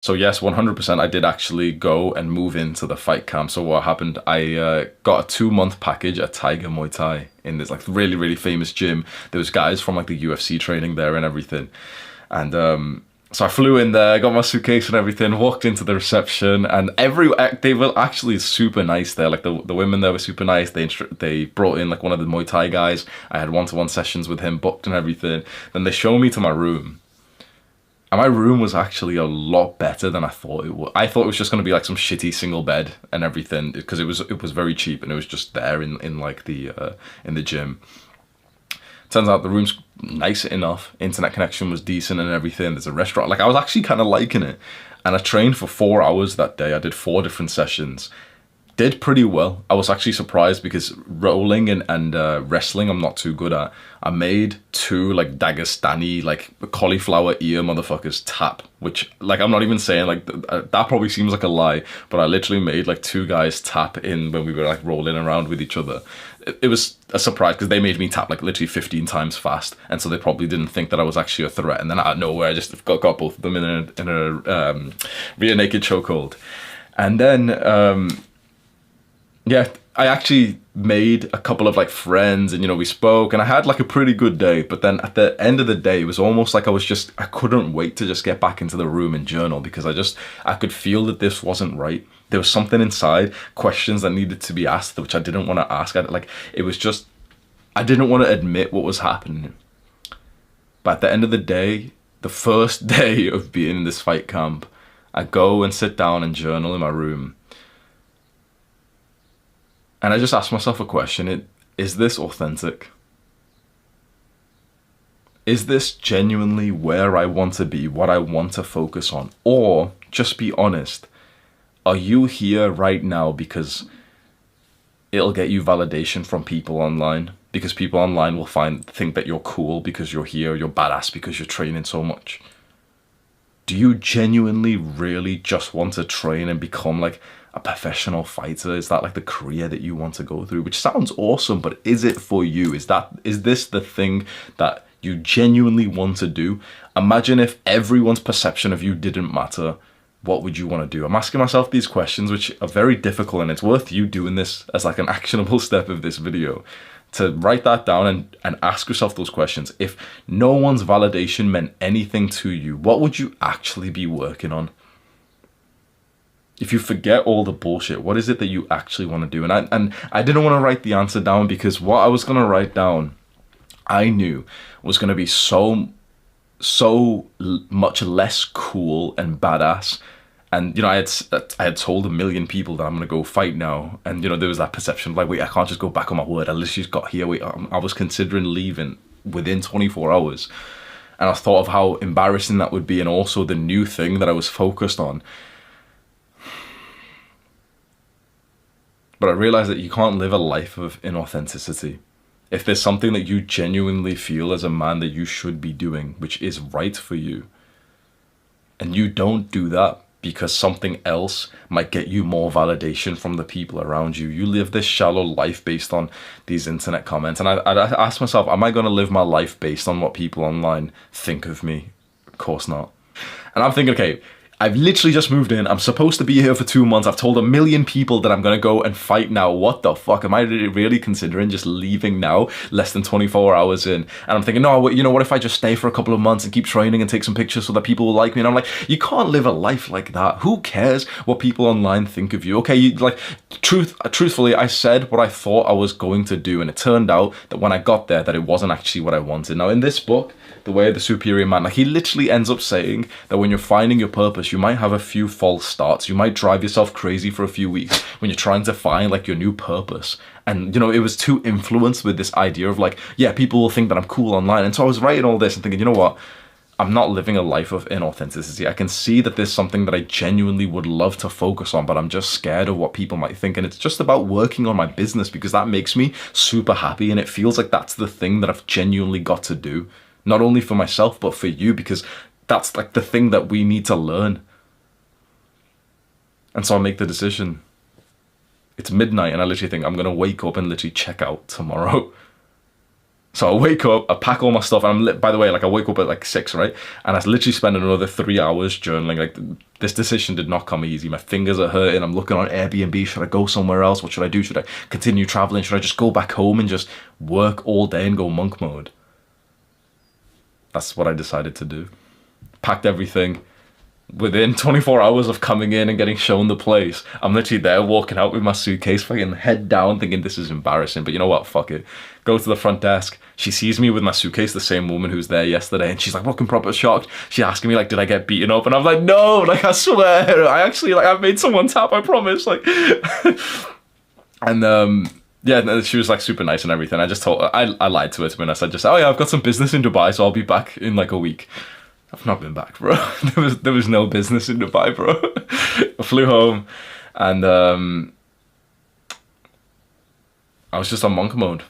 So yes, 100% I did actually go and move into the fight camp. So what happened, I got a 2 month package at Tiger Muay Thai in this like really, really famous gym. There was guys from like the UFC training there and everything. And so I flew in there, got my suitcase and everything, walked into the reception, and they were actually super nice there. Like the women there were super nice. They brought in like one of the Muay Thai guys. I had one-to-one sessions with him, booked and everything. Then they showed me to my room. And my room was actually a lot better than I thought it would. I thought it was just going to be like some shitty single bed and everything because it was very cheap and it was just there in like in the gym. Turns out the room's nice enough. Internet connection was decent and everything. There's a restaurant. Like I was actually kind of liking it. And I trained for 4 hours that day. I did 4 different sessions. Did pretty well. I was actually surprised because rolling and wrestling I'm not too good at. I made two like Dagestani like cauliflower ear motherfuckers tap, which like I'm not even saying like that probably seems like a lie, but I literally made like two guys tap in when we were like rolling around with each other. It was a surprise because they made me tap like literally 15 times fast, and so they probably didn't think that I was actually a threat. And then out of nowhere, I just got both of them in a rear naked chokehold, and then. Yeah, I actually made a couple of like friends and we spoke and I had like a pretty good day, but then at the end of the day it was almost like I couldn't wait to just get back into the room and journal because I could feel that this wasn't right. There was something inside, questions that needed to be asked which I didn't want to ask. I didn't want to admit what was happening. But at the end of the day, the first day of being in this fight camp, I go and sit down and journal in my room. And I just asked myself a question. Is this authentic? Is this genuinely where I want to be, what I want to focus on? Or, just be honest, are you here right now because it'll get you validation from people online? Because people online will think that you're cool because you're here, you're badass because you're training so much. Do you genuinely really just want to train and become like a professional fighter? Is that like the career that you want to go through? Which sounds awesome, but is it for you? Is this the thing that you genuinely want to do? Imagine if everyone's perception of you didn't matter. What would you want to do? I'm asking myself these questions, which are very difficult, and it's worth you doing this as like an actionable step of this video. To write that down and ask yourself those questions. If no one's validation meant anything to you, what would you actually be working on? If you forget all the bullshit, what is it that you actually want to do? And I didn't want to write the answer down because what I was going to write down, I knew was going to be so much less cool and badass. And I had told a million people that I'm gonna go fight now, and there was that perception of like, wait, I can't just go back on my word. I literally just got here. Wait, I was considering leaving within 24 hours, and I thought of how embarrassing that would be, and also the new thing that I was focused on. But I realized that you can't live a life of inauthenticity. If there's something that you genuinely feel as a man that you should be doing, which is right for you, and you don't do that because something else might get you more validation from the people around you. You live this shallow life based on these internet comments. And I asked myself, am I going to live my life based on what people online think of me? Of course not. And I'm thinking, okay, I've literally just moved in. I'm supposed to be here for 2 months. I've told a million people that I'm going to go and fight now. What the fuck? Am I really considering just leaving now, less than 24 hours in? And I'm thinking, no, what if I just stay for a couple of months and keep training and take some pictures so that people will like me? And I'm like, you can't live a life like that. Who cares what people online think of you? Okay, truthfully, I said what I thought I was going to do. And it turned out that when I got there, that it wasn't actually what I wanted. Now, in this book, The Way of the Superior Man, like he literally ends up saying that when you're finding your purpose, you might have a few false starts. You might drive yourself crazy for a few weeks when you're trying to find like your new purpose. And it was too influenced with this idea of like, yeah, people will think that I'm cool online. And so I was writing all this and thinking, you know what? I'm not living a life of inauthenticity. I can see that there's something that I genuinely would love to focus on, but I'm just scared of what people might think. And it's just about working on my business because that makes me super happy. And it feels like that's the thing that I've genuinely got to do. Not only for myself, but for you, because that's like the thing that we need to learn. And so I make the decision. It's midnight and I literally think I'm going to wake up and literally check out tomorrow. So I wake up, I pack all my stuff, and by the way, like I wake up at like 6, right? And I literally spend another 3 hours journaling. Like this decision did not come easy. My fingers are hurting. I'm looking on Airbnb. Should I go somewhere else? What should I do? Should I continue traveling? Should I just go back home and just work all day and go monk mode? That's what I decided to do. Packed everything. Within 24 hours of coming in and getting shown the place, I'm literally there walking out with my suitcase, fucking head down, thinking this is embarrassing. But you know what? Fuck it. Go to the front desk. She sees me with my suitcase, the same woman who was there yesterday, and she's like looking proper shocked. She asking me like, did I get beaten up? And I'm like, no, like I swear, I actually like I made someone tap, I promise. Like, and yeah, she was like super nice and everything. I just told her, I lied to her, to be honest. I just said, oh yeah, I've got some business in Dubai, so I'll be back in like a week. I've not been back, bro. There was no business in Dubai, bro. I flew home, and I was just on monk mode.